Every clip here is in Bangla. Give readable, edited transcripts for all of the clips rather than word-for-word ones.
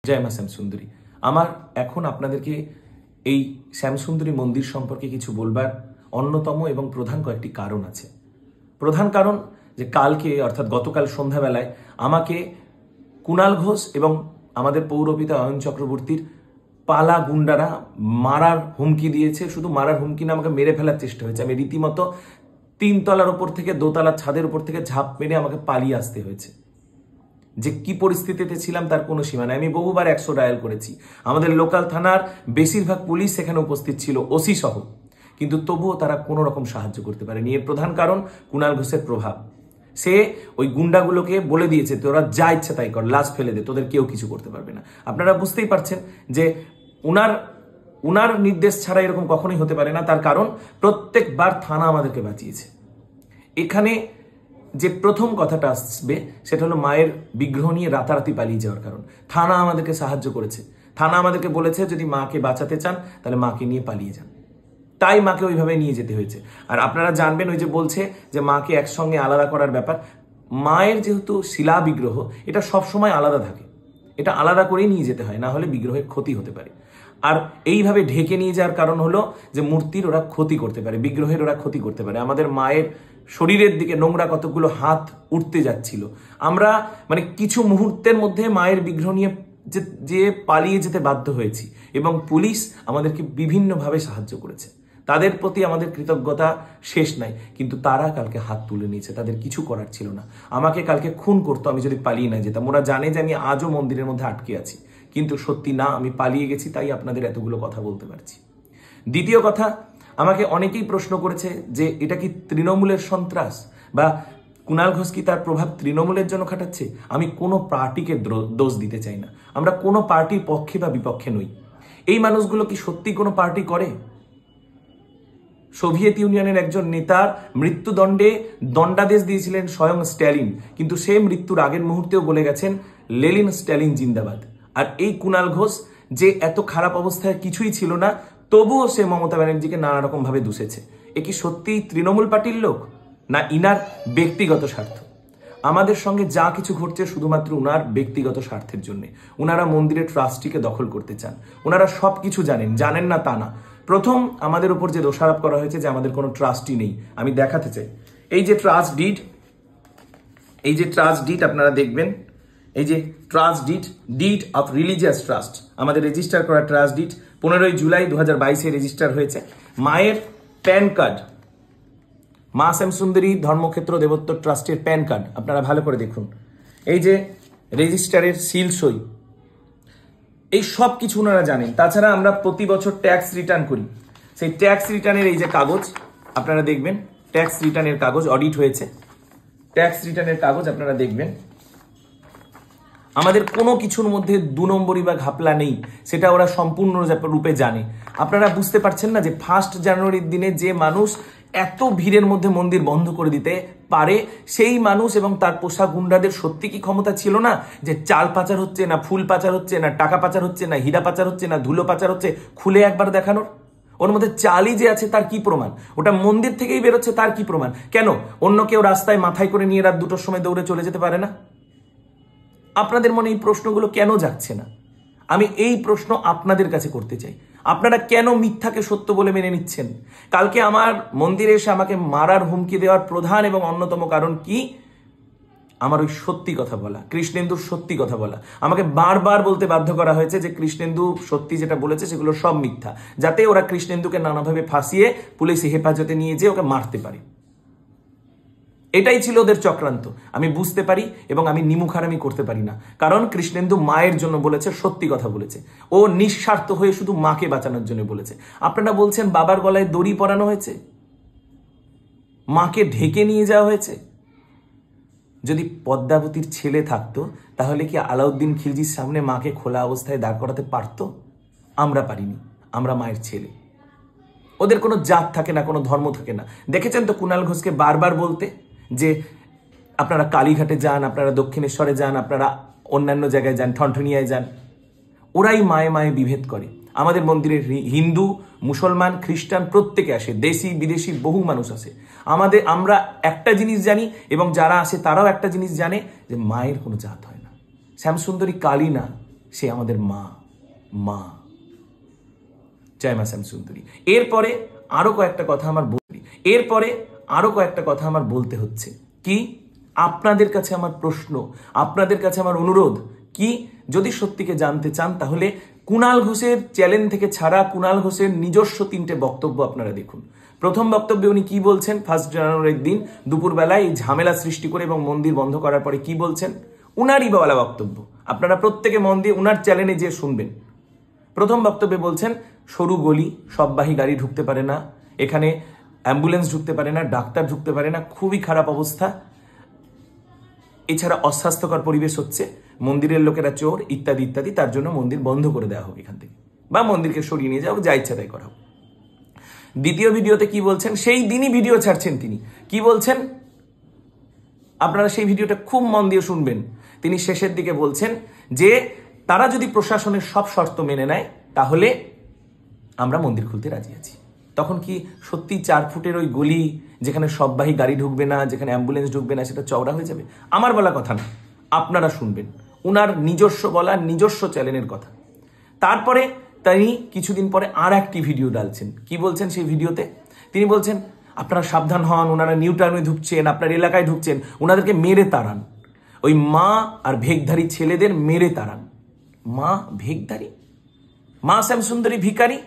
জয় মা শ্যামসুন্দরী। আমার এখন আপনাদেরকে এই শ্যামসুন্দরী মন্দির সম্পর্কে কিছু বলবার অন্যতম এবং প্রধান কয়েকটি কারণ আছে। প্রধান কারণ যে কালকে অর্থাৎ গতকাল সন্ধ্যাবেলায় আমাকে কুণাল ঘোষ এবং আমাদের পৌরপিতা অয়ন চক্রবর্তীর পালা গুন্ডারা মারার হুমকি দিয়েছে। শুধু মারার হুমকি না, আমাকে মেরে ফেলার চেষ্টা হয়েছে। আমি রীতিমতো 3 তলার উপর থেকে 2 তলার ছাদের উপর থেকে ঝাঁপ মেরে আমাকে পালিয়ে আসতে হয়েছে। যে কি পরিস্থিতিতে ছিলাম তার কোনো সীমা নেই। আমি বহুবার 100 ডায়াল করেছি। আমাদের লোকাল থানার বেশিরভাগ পুলিশ সেখানে উপস্থিত ছিল, ওসি সহ, কিন্তু তবুও তারা কোনো রকম সাহায্য করতে পারেনি। এর প্রধান কারণ কুণাল ঘোষের প্রভাব। সে ওই গুন্ডাগুলোকে বলে দিয়েছে তোরা যা ইচ্ছা তাই কর, লাশ ফেলে দে, তোদের কেউ কিছু করতে পারবে না। আপনারা বুঝতেই পারছেন যে উনার নির্দেশ ছাড়া এরকম কখনোই হতে পারে না। তার কারণ প্রত্যেকবার থানা আমাদেরকে বাঁচিয়েছে। এখানে যে প্রথম কথাটা আসবে সেটা হলো মায়ের বিগ্রহ নিয়ে রাতারাতি পালিয়ে যাওয়ার কারণ। থানা আমাদেরকে সাহায্য করেছে। থানা আমাদেরকে বলেছে যদি মাকে বাঁচাতে চান তাহলে মাকে নিয়ে পালিয়ে যান। তাই মাকে ওইভাবে নিয়ে যেতে হয়েছে। আর আপনারা জানবেন, ওই যে বলছে যে মাকে একসঙ্গে আলাদা করার ব্যাপার, মায়ের যেহেতু শিলা বিগ্রহ, এটা সবসময় আলাদা থাকে। এটা আলাদা করেই নিয়ে যেতে হয়, না হলে বিগ্রহের ক্ষতি হতে পারে। আর এইভাবে ঢেকে নিয়ে যাওয়ার কারণ হলো যে মূর্তির ওরা ক্ষতি করতে পারে, বিগ্রহের ওরা ক্ষতি করতে পারে। আমাদের মায়ের শরীরের দিকে নোংরা কতগুলো হাত উঠতে যাচ্ছিল। আমরা কিছু মুহূর্তের মধ্যে মায়ের বিগ্রহ নিয়ে যে পালিয়ে যেতে বাধ্য হয়েছি এবং পুলিশ আমাদেরকে বিভিন্নভাবে সাহায্য করেছে। তাদের প্রতি আমাদের কৃতজ্ঞতা শেষ নাই। কিন্তু তারা কালকে হাত তুলে নিয়েছে, তাদের কিছু করার ছিল না। আমাকে কালকে খুন করতো আমি যদি পালিয়ে না যেতাম। ওরা জানে যে আমি আজও মন্দিরের মধ্যে আটকে আছি, কিন্তু সত্যি না, আমি পালিয়ে গেছি, তাই আপনাদের এতগুলো কথা বলতে পারছি। দ্বিতীয় কথা, আমাকে অনেকেই প্রশ্ন করেছে যে এটা কি তৃণমূলের সন্ত্রাস, বা কুণাল ঘোষ কি তার প্রভাব তৃণমূলের জন্য খাটাচ্ছে? আমি কোনো পার্টিকে দোষ দিতে চাই না। আমরা কোনো পার্টির পক্ষে বা বিপক্ষে নই। এই মানুষগুলো কি সত্যি কোনো পার্টি করে? সোভিয়েত ইউনিয়নের একজন নেতার মৃত্যুদণ্ডে দণ্ডাদেশ দিয়েছিলেন স্বয়ং স্ট্যালিন, কিন্তু সে মৃত্যুর আগের মুহূর্তেও বলে গেছেন লেনিন স্ট্যালিন জিন্দাবাদ। আর এই কুণাল ঘোষ যে এত খারাপ অবস্থায় কিছুই ছিল না, তবুও সে মমতা ব্যানার্জিকে নানা রকম ভাবে দুষেছে। এ কি সত্যিই তৃণমূল পার্টির লোক, না ইনার ব্যক্তিগত স্বার্থ? আমাদের সঙ্গে যা কিছু ঘটছে শুধুমাত্র উনার ব্যক্তিগত স্বার্থের জন্য। উনারা মন্দিরের ট্রাস্টটিকে দখল করতে চান। উনারা সব কিছু জানেন না তা না। প্রথম আমাদের উপর যে দোষারোপ করা হয়েছে যে আমাদের কোনো ট্রাস্টই নেই, আমি দেখাতে চাই। এই যে ট্রাস্ট ডিড, আপনারা দেখবেন, এই যে trust did of religious trust, আমাদের রেজিস্টার করা ট্রাস্ট ডিড 15 জুলাই 2022 রেজিস্টার হয়েছে। মায়ের প্যান কার্ড, মা শ্যামসুন্দরী ধর্মক্ষেত্র দেবোত্তর ট্রাস্টের প্যান কার্ড, আপনারা ভালো করে দেখুন। এই যে রেজিস্টারের সিল সই, এই সব কিছু ওনারা জানেন। তাছাড়া আমরা প্রতি বছর ট্যাক্স রিটার্ন করি, সেই ট্যাক্স রিটার্নের এই যে কাগজ আপনারা দেখবেন, ট্যাক্স রিটার্নের কাগজ অডিট হয়েছে, ট্যাক্স রিটার্নের কাগজ আপনারা দেখবেন। আমাদের কোনো কিছুর মধ্যে 2 নম্বরই বা ঘাপলা নেই, সেটা ওরা সম্পূর্ণ রূপে জানে। আপনারা বুঝতে পারছেন না যে 1 জানুয়ারির দিনে যে মানুষ এত ভিড়ের মধ্যে মন্দির বন্ধ করে দিতে পারে, সেই মানুষ এবং তার পোষা গুন্ডাদের সত্যি কি ক্ষমতা ছিল না যে চাল পাচার হচ্ছে, না ফুল পাচার হচ্ছে, না টাকা পাচার হচ্ছে, না হীরা পাচার হচ্ছে, না ধুলো পাচার হচ্ছে, খুলে একবার দেখানোর? ওর মধ্যে চালই যে আছে তার কি প্রমাণ? ওটা মন্দির থেকেই বেরোচ্ছে, তার কি প্রমাণ? কেন অন্য কেউ রাস্তায় মাথায় করে নিয়ে রাত 2টোর সময় দৌড়ে চলে যেতে পারে না? আপনাদের মনে এই প্রশ্নগুলো কেন যাচ্ছে না? আমি এই প্রশ্ন আপনাদের কাছে করতে চাই। আপনারা কেন মিথ্যাকে সত্য বলে মেনে নিচ্ছেন? কালকে আমার মন্দিরে এসে আমাকে মারার হুমকি দেওয়ার প্রধান এবং অন্যতম কারণ কি? আমার ওই সত্যি কথা বলা, কৃষ্ণেন্দুর সত্যি কথা বলা। আমাকে বারবার বলতে বাধ্য করা হয়েছে যে কৃষ্ণেন্দু সত্যি যেটা বলেছে সেগুলো সব মিথ্যা, যাতে ওরা কৃষ্ণেন্দুকে নানাভাবে ফাঁসিয়ে পুলিশ হেফাজতে নিয়ে যেয়ে ওকে মারতে পারে। এটাই ছিল ওদের চক্রান্ত। আমি বুঝতে পারি এবং আমি নিমুখারামি করতে পারি না, কারণ কৃষ্ণেন্দু মায়ের জন্য বলেছে, সত্যি কথা বলেছে। ও নিঃস্বার্থ হয়ে শুধু মাকে বাঁচানোর জন্য বলেছে। আপনারা বলছেন বাবার গলায় দড়ি পরানো হয়েছে, মাকে ঢেকে নিয়ে যাওয়া হয়েছে। যদি পদ্মাবতীর ছেলে থাকতো তাহলে কি আলাউদ্দিন খিলজির সামনে মাকে খোলা অবস্থায় দাঁড় করাতে পারতো? আমরা পারিনি, আমরা মায়ের ছেলে। ওদের কোনো জাত থাকে না, কোনো ধর্ম থাকে না। দেখেছেন তো কুণাল ঘোষকে বারবার বলতে যে আপনারা কালীঘাটে যান, আপনারা দক্ষিণেশ্বরে যান, আপনারা অন্যান্য জায়গায় যান, ঠনঠনিয়ায় যান। ওরাই মায়ে মায়ে বিভেদ করে। আমাদের মন্দিরে হিন্দু, মুসলমান, খ্রিস্টান প্রত্যেকে আসে, দেশি বিদেশি বহু মানুষ আসে। আমরা একটা জিনিস জানি এবং যারা আসে তারাও একটা জিনিস জানে যে মায়ের কোনো জাত হয় না। শ্যামসুন্দরী কালী না, সে আমাদের মা। মা জয় মা শ্যামসুন্দরী। এরপরে আরো কয়েকটা কথা আমার বলতে হচ্ছে কি, আপনাদের কাছে আমার প্রশ্ন, আপনাদের কাছে আমার অনুরোধ কি, যদি সত্যিকে জানতে চান তাহলে কুণাল ঘোষের চ্যানেল থেকে ছাড়া কুণাল ঘোষের নিজস্ব 3টে বক্তব্য আপনারা দেখুন। প্রথম বক্তব্যে উনি কি বলছেন, 1 জানুয়ারির দিন দুপুরবেলায় এই ঝামেলা সৃষ্টি করে এবং মন্দির বন্ধ করার পরে কি বলছেন, উনারই বলা বক্তব্য। আপনারা প্রত্যেকে মন দিয়ে উনার চ্যানেলে যে শুনবেন। প্রথম বক্তব্যে বলছেন সরু গলি, সববাহী গাড়ি ঢুকতে পারে না, এখানে অ্যাম্বুলেন্স ঢুকতে পারে না, ডাক্তার ঢুকতে পারে না, খুবই খারাপ অবস্থা, এছাড়া অস্বাস্থ্যকর পরিবেশ হচ্ছে, মন্দিরের লোকেরা চোর ইত্যাদি ইত্যাদি, তার জন্য মন্দির বন্ধ করে দেওয়া হোক এখান থেকে, বা মন্দিরকে সরিয়ে নিয়ে যাও, যা ইচ্ছা তাই করা হোক। দ্বিতীয় ভিডিওতে কি বলছেন, সেই দিনই ভিডিও ছাড়ছেন তিনি, কি বলছেন আপনারা সেই ভিডিওটা খুব মন দিয়ে শুনবেন। তিনি শেষের দিকে বলছেন যে তারা যদি প্রশাসনের সব শর্ত মেনে নেয় তাহলে আমরা মন্দির খুলতে রাজি আছি। তখন কি সত্যি 4 ফুটের ওই গলি, যেখানে সববাহী গাড়ি ঢুকবে না, যেখানে অ্যাম্বুলেন্স ঢুকবে না, সেটা চওড়া হয়ে যাবে? আমার বলা কথা না, আপনারা শুনবেন উনার নিজস্ব বলা, নিজস্ব চ্যানেলের কথা। তারপরে তিনি কিছুদিন পরে আর একটি ভিডিও ডালছেন। কি বলছেন সেই ভিডিওতে? তিনি বলছেন আপনারা সাবধান হন, ওনারা নিউ টাউনে ঢুকছেন, আপনার এলাকায় ঢুকছেন, ওনাদেরকে মেরে তাড়ান, ওই মা আর ভেকধারী ছেলেদের মেরে তাড়ান। মা ভেকধারী? মা শ্যামসুন্দরী ভিখারি,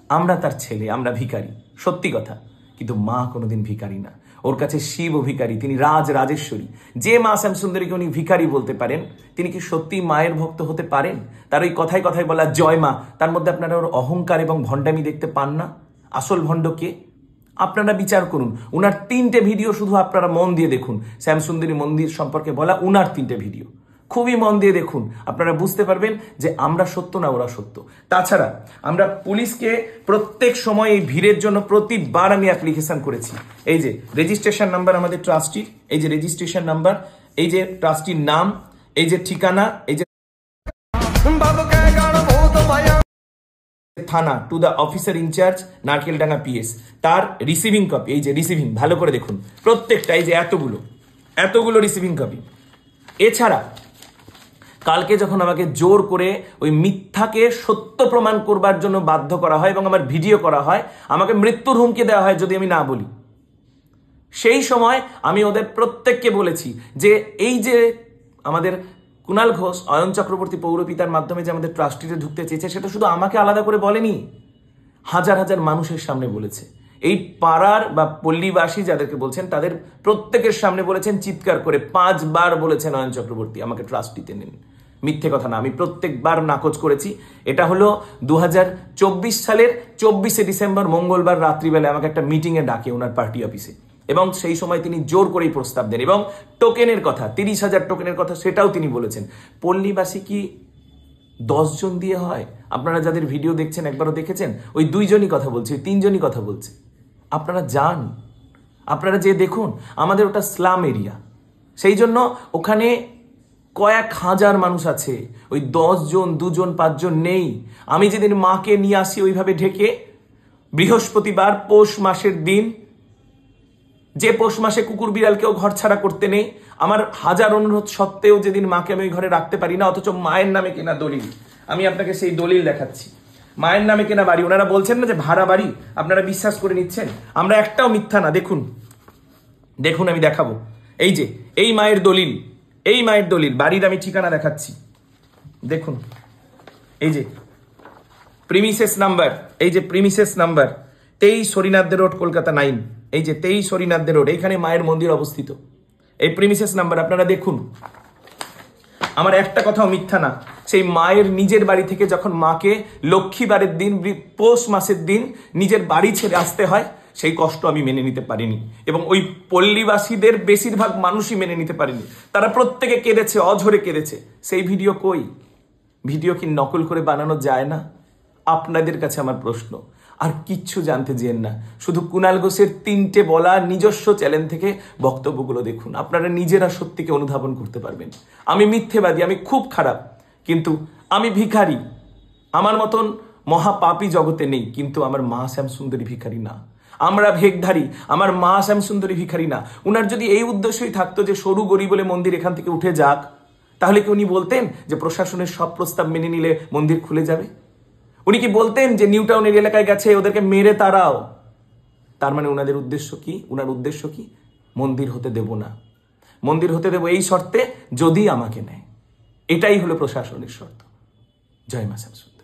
আমরা তার ছেলে, আমরা ভিখারি, সত্যি কথা। কিন্তু মা কোনোদিন ভিখারি না, ওর কাছে শিব ও ভিখারি, তিনি রাজেশ্বরী। যে মা শ্যামসুন্দরীকে উনি ভিখারি বলতে পারেন, তিনি কি সত্যি মায়ের ভক্ত হতে পারেন? তার ওই কথায় কথায় বলা জয় মা, তার মধ্যে আপনারা ওর অহংকার এবং ভণ্ডামি দেখতে পান না? আসল ভণ্ড কে? আপনারা বিচার করুন। উনার 3টে ভিডিও শুধু আপনারা মন দিয়ে দেখুন, শ্যামসুন্দরী মন্দির সম্পর্কে বলা উনার 3টে ভিডিও খুবই মন দিয়ে দেখুন, আপনারা বুঝতে পারবেন যে আমরা সত্য না ওরা সত্য। তাছাড়া আমরা পুলিশকে প্রত্যেক সময় এই ভিড়ের জন্য প্রতিবার আমি অ্যাপ্লিকেশন করেছি। এই যে রেজিস্ট্রেশন নাম্বার আমাদের ট্রাস্টির, এই যে রেজিস্ট্রেশন নাম্বার, এই যে ট্রাস্টির নাম, এই যে ঠিকানা, এই যে থানা to the officer in charge Narkeldanga PS, তার রিসিভিং কপি, এই যে রিসিভিং, ভালো করে দেখুন প্রত্যেকটা, এই যে এতগুলো রিসিভিং কপি। এছাড়া কালকে যখন আমাকে জোর করে ওই মিথ্যাকে সত্য প্রমাণ করবার জন্য বাধ্য করা হয় এবং আমার ভিডিও করা হয়, আমাকে মৃত্যুর হুমকি দেওয়া হয় যদি আমি না বলি, সেই সময় আমি ওদের প্রত্যেককে বলেছি যে এই যে আমাদের কুণাল ঘোষ অয়ন চক্রবর্তী পৌরপিতার মাধ্যমে যে আমাদের ট্রাস্টিতে ঢুকতে চেয়েছে, সেটা শুধু আমাকে আলাদা করে বলেনি, হাজার হাজার মানুষের সামনে বলেছে। এই পাড়ার বা পল্লীবাসী যাদেরকে বলছেন তাদের প্রত্যেকের সামনে বলেছেন, চিৎকার করে 5 বার বলেছেন অয়ন চক্রবর্তী আমাকে ট্রাস্টিতে নিন। মিথ্যে কথা না, আমি প্রত্যেকবার নাকচ করেছি। এটা হলো 2024 সালের 24শে ডিসেম্বর মঙ্গলবার রাত্রিবেলায় আমাকে একটা মিটিংয়ে ডাকে ওনার পার্টি অফিসে, এবং সেই সময় তিনি জোর করেই প্রস্তাব দেন এবং টোকেনের কথা, 30,000 টোকেনের কথা, সেটাও তিনি বলেছেন। পল্লীবাসী কি 10 জন দিয়ে হয়? আপনারা যাদের ভিডিও দেখছেন একবারও দেখেছেন? ওই 2 জনই কথা বলছে, ওই 3 জনই কথা বলছে। আপনারা যান, আপনারা যে দেখুন, আমাদের ওটা স্লাম এরিয়া, সেই জন্য ওখানে কয়েক হাজার মানুষ আছে, ওই 10 জন 2 জন 5 জন নেই। আমি যেদিন মাকে নিয়ে আসি ওইভাবে ঢেকে, বৃহস্পতিবার পৌষ মাসের দিন, যে পৌষ মাসে কুকুর বিড়ালকেও ঘর ছাড়া করতে নেই, আমার হাজার অনুরোধ সত্ত্বেও যেদিন মাকে আমি ওই ঘরে রাখতে পারি না, অথচ মায়ের নামে কেনা দলিল, আমি আপনাকে সেই দলিল দেখাচ্ছি, মায়ের নামে কেনা বাড়ি। ওনারা বলছেন না যে ভাড়া বাড়ি, আপনারা বিশ্বাস করে নিচ্ছেন, আমরা একটাও মিথ্যা না। দেখুন দেখুন, আমি দেখাবো, এই যে এই মায়ের দলিল, এই মায়ের দলিল, বাড়ির আমি ঠিকানা দেখাচ্ছি, দেখুন, এই যে প্রিমিসেস নাম্বার, এই যে premises number 23 Harinath road Kolkata 9, এই যে 23 হরিনাথ রোড, এইখানে মায়ের মন্দির অবস্থিত। এই প্রিমিসেস নাম্বার আপনারা দেখুন, আমার একটা কথাও মিথ্যা না। সেই মায়ের নিজের বাড়ি থেকে যখন মাকে লক্ষ্মীবারের দিন, পৌষ মাসের দিন নিজের বাড়ি ছেড়ে আসতে হয়, সেই কষ্ট আমি মেনে নিতে পারিনি, এবং ওই পল্লীবাসীদের বেশিরভাগ মানুষই মেনে নিতে পারেনি। তারা প্রত্যেকে কেঁদেছে, অঝরে কেঁদেছে। সেই ভিডিও কই? ভিডিও কি নকল করে বানানো যায় না? আপনাদের কাছে আমার প্রশ্ন, আর কিচ্ছু জানতে যেন না, শুধু কুণাল ঘোষের 3টে বলা নিজস্ব চ্যানেল থেকে বক্তব্যগুলো দেখুন, আপনারা নিজেরা সত্যিকে অনুধাবন করতে পারবেন। আমি মিথ্যেবাদী, আমি খুব খারাপ, কিন্তু আমি ভিখারি। আমার মতন মহাপাপী জগতে নেই, কিন্তু আমার মা শ্যামসুন্দরী ভিখারি না। আমরা ভেকধারী, আমার মা শ্যামসুন্দরী ভিখারি না। উনার যদি এই উদ্দেশ্যই থাকতো যে সরু গরি বলে মন্দির এখান থেকে উঠে যাক, তাহলে কি উনি বলতেন যে প্রশাসনের সব প্রস্তাব মেনে নিলে মন্দির খুলে যাবে? উনি কি বলতেন যে নিউ টাউনের এলাকায় গেছে ওদেরকে মেরে তাড়াও? তার মানে ওনাদের উদ্দেশ্য কি? ওনার উদ্দেশ্য কি? মন্দির হতে দেব না, মন্দির হতে দেব এই শর্তে যদি আমাকে নেয়। এটাই হলো প্রশাসনের শর্ত। জয় মা শ্যামসুন্দরী।